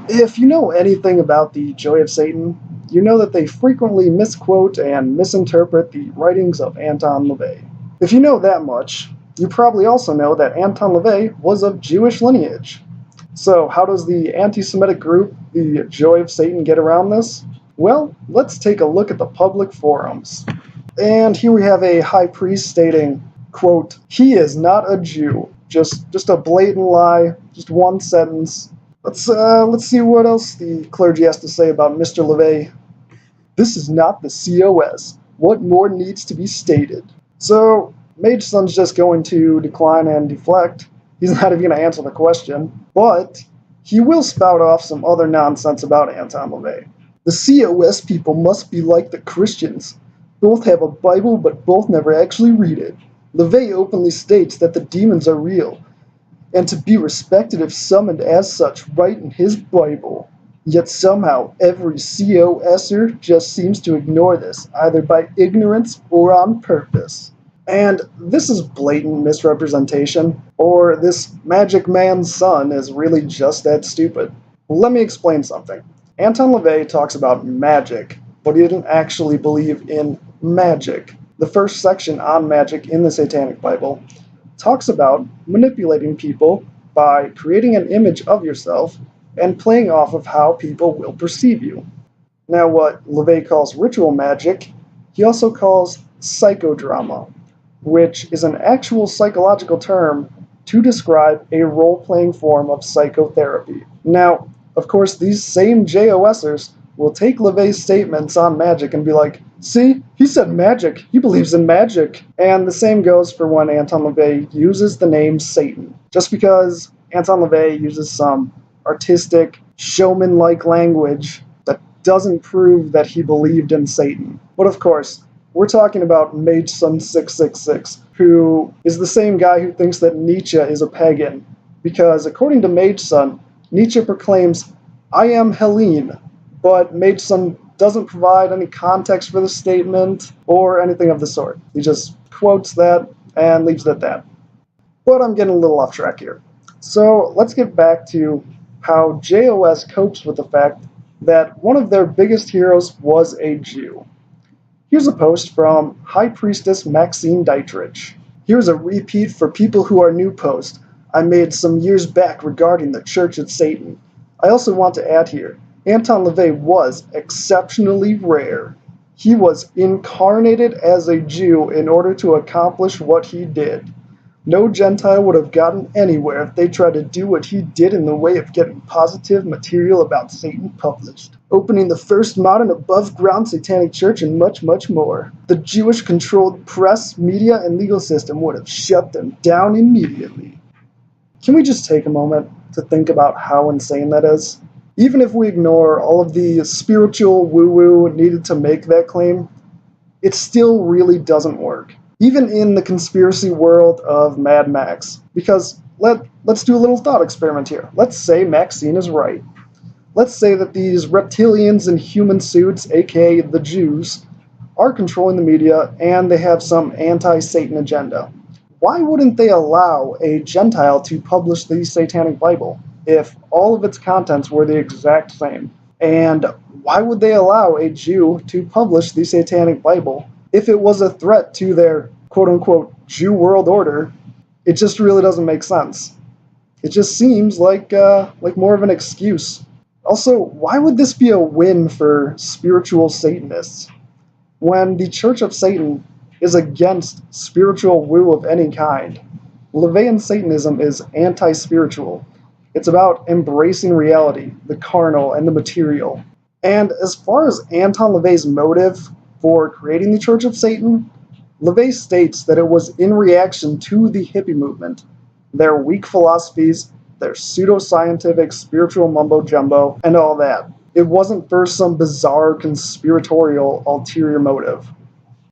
If you know anything about the Joy of Satan, you know that they frequently misquote and misinterpret the writings of Anton LaVey. If you know that much, you probably also know that Anton LaVey was of Jewish lineage. So how does the anti-Semitic group, the Joy of Satan, get around this? Well, let's take a look at the public forums. And here we have a high priest stating, quote, "He is not a Jew." Just a blatant lie, just one sentence. Let's see what else the clergy has to say about Mr. LaVey. "This is not the COS. What more needs to be stated?" So, Mage Son's just going to decline and deflect. He's not even going to answer the question. But he will spout off some other nonsense about Anton LaVey. "The COS people must be like the Christians. Both have a Bible, but both never actually read it. LaVey openly states that the demons are real, and to be respected if summoned as such right in his Bible. Yet somehow every COSer just seems to ignore this, either by ignorance or on purpose." And this is blatant misrepresentation, or this magic man's son is really just that stupid. Let me explain something. Anton LaVey talks about magic, but he didn't actually believe in magic. The first section on magic in the Satanic Bible talks about manipulating people by creating an image of yourself and playing off of how people will perceive you. Now, what LaVey calls ritual magic, he also calls psychodrama, which is an actual psychological term to describe a role-playing form of psychotherapy. Now, of course, these same JOSers will take LaVey's statements on magic and be like, "See, he said magic. He believes in magic." And the same goes for when Anton LaVey uses the name Satan. Just because Anton LaVey uses some artistic, showman-like language, that doesn't prove that he believed in Satan. But of course, we're talking about Mage Son 666, who is the same guy who thinks that Nietzsche is a pagan. Because according to Mage Son, Nietzsche proclaims, "I am Helene," but Mage Son doesn't provide any context for the statement or anything of the sort. He just quotes that and leaves it at that. But I'm getting a little off track here. So let's get back to how JOS copes with the fact that one of their biggest heroes was a Jew. Here's a post from High Priestess Maxine Dietrich. "Here's a repeat for people who are new post I made some years back regarding the Church of Satan. I also want to add here, Anton LaVey was exceptionally rare. He was incarnated as a Jew in order to accomplish what he did. No Gentile would have gotten anywhere if they tried to do what he did in the way of getting positive material about Satan published, opening the first modern above-ground satanic church, and much, much more. The Jewish-controlled press, media, and legal system would have shut them down immediately." Can we just take a moment to think about how insane that is? Even if we ignore all of the spiritual woo-woo needed to make that claim, it still really doesn't work. Even in the conspiracy world of Mad Max. Because let's do a little thought experiment here. Let's say Maxine is right. Let's say that these reptilians in human suits, aka the Jews, are controlling the media and they have some anti-Satan agenda. Why wouldn't they allow a Gentile to publish the Satanic Bible if all of its contents were the exact same? And why would they allow a Jew to publish the Satanic Bible if it was a threat to their quote-unquote Jew world order? It just really doesn't make sense. It just seems like more of an excuse. Also, why would this be a win for spiritual Satanists? When the Church of Satan is against spiritual woo of any kind. LaVeyan Satanism is anti-spiritual. It's about embracing reality, the carnal and the material. And as far as Anton LaVey's motive for creating the Church of Satan, LaVey states that it was in reaction to the hippie movement, their weak philosophies, their pseudoscientific spiritual mumbo-jumbo, and all that. It wasn't for some bizarre conspiratorial ulterior motive.